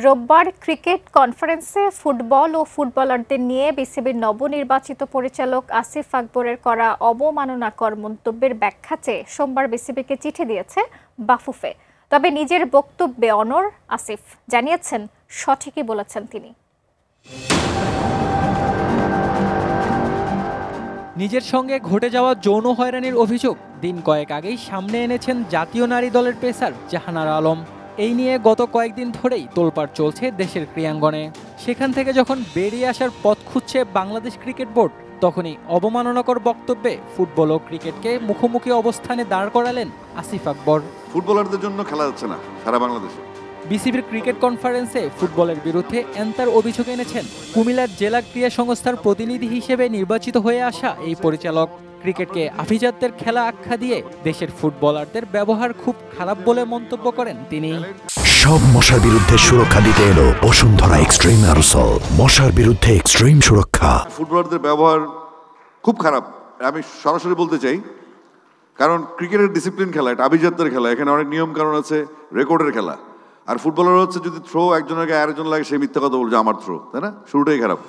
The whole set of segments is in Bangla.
রোববার ক্রিকেট কনফারেন্সে ফুটবল ও ফুটবলারদের নিয়ে বিসিবির নবনির্বাচিত পরিচালক আসিফ আকবরের করা অবমাননাকর মন্তব্যের ব্যাখ্যা চেয়ে সোমবার বিসিবিকে চিঠি দিয়েছে বাফুফে। তবে নিজের বক্তব্যে অনড় আসিফ জানিয়েছেন, সঠিকই বলেছেন তিনি। নিজের সঙ্গে ঘটে যাওয়া যৌন হয়রানির অভিযোগ দিন কয়েক আগেই সামনে এনেছেন জাতীয় নারী দলের পেসার জাহানারা আলম। এই নিয়ে গত কয়েকদিন ধরেই তোলপাড় চলছে দেশের ক্রীড়াঙ্গনে। সেখান থেকে যখন বেরিয়ে আসার পথ খুঁজছে বাংলাদেশ ক্রিকেট বোর্ড, তখনই অবমাননাকর বক্তব্যে ফুটবল ও ক্রিকেটকে মুখোমুখি অবস্থানে দাঁড় করালেন আসিফ আকবর। ফুটবলারদের জন্য খেলা যাচ্ছে না সারা বাংলাদেশে। বিসিবির ক্রিকেট কনফারেন্সে ফুটবলের বিরুদ্ধে এন্তার অভিযোগ এনেছেন কুমিল্লার জেলা ক্রীড়া সংস্থার প্রতিনিধি হিসেবে নির্বাচিত হয়ে আসা এই পরিচালক। ক্রিকেটকে আভিজাত্যের খেলা আখ্যা দিয়ে দেশের ফুটবলারদের ব্যবহার খুব খারাপ বলে মন্তব্য করেন তিনি। সব মশার বিরুদ্ধে সুরক্ষা দিতে এলো বসুন্ধরা এক্সট্রিম অ্যারোসল, মশার বিরুদ্ধে এক্সট্রিম সুরক্ষা। ফুটবলারদের ব্যবহার খুব খারাপ, আমি সরাসরি বলতে চাই, কারণ ক্রিকেটের ডিসিপ্লিন খেলা, এটা আভিজাত্যের খেলা, এখানে অনেক নিয়ম কারণ আছে, রেকর্ডের খেলা। আর ফুটবলার হচ্ছে যদি থ্রো একজনের গায়ে আরেকজন লাগে, সে মিথ্যা কথা বলছে আমার থ্রো, তাই না? শুরুটাই খারাপ।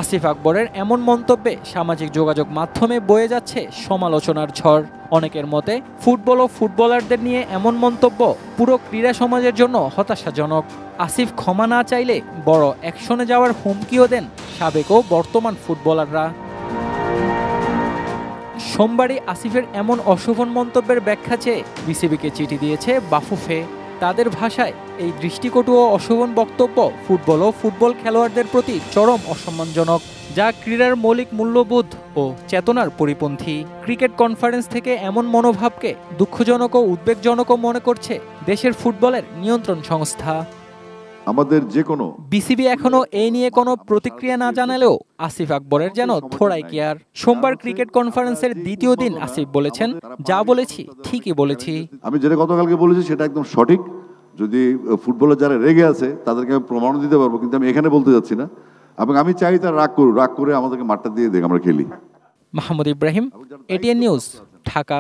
আসিফ আকবরের এমন মন্তব্যে সামাজিক যোগাযোগ মাধ্যমে বয়ে যাচ্ছে সমালোচনার ঝড়। অনেকের মতে ফুটবল ও ফুটবলারদের নিয়ে এমন মন্তব্য পুরো ক্রীড়া সমাজের জন্য হতাশাজনক। আসিফ ক্ষমা না চাইলে বড় অ্যাকশনে যাওয়ার হুমকিও দেন সাবেক ও বর্তমান ফুটবলাররা। সোমবারই আসিফের এমন অশোভন মন্তব্যের ব্যাখ্যা চেয়ে বিসিবিকে চিঠি দিয়েছে বাফুফে। তাদের ভাষায় এই দৃষ্টিকটু ও অশোভন বক্তব্য ফুটবল ও ফুটবল খেলোয়াড়দের প্রতি চরম অসম্মানজনক, যা ক্রীড়ার মৌলিক মূল্যবোধ ও চেতনার পরিপন্থী। ক্রিকেট কনফারেন্স থেকে এমন মনোভাবকে দুঃখজনক ও উদ্বেগজনকও মনে করছে দেশের ফুটবলের নিয়ন্ত্রণ সংস্থা। আমাদের যে কোনো বিসিবি এখনো এই নিয়ে কোনো প্রতিক্রিয়া না জানালেও আসিফ আকবরের যেন থোড়াই কেয়ার। সোমবার ক্রিকেট কনফারেন্সের দ্বিতীয় দিন আসিফ বলেছেন, যা বলেছি ঠিকই বলেছি। আমি যেটা গতকালকে বলেছি সেটা একদম সঠিক। যদি ফুটবলে যারা রেগে আছে তাদেরকে আমি প্রমাণ দিতে পারবো, কিন্তু আমি এখানে বলতে যাচ্ছি না। এবং আমি চাই তারা রাগ করুক, রাগ করে আমাদেরকে মাঠটা দিয়ে দেখ, আমরা খেলি। Mahmud Ibrahim, ATN news, Dhaka.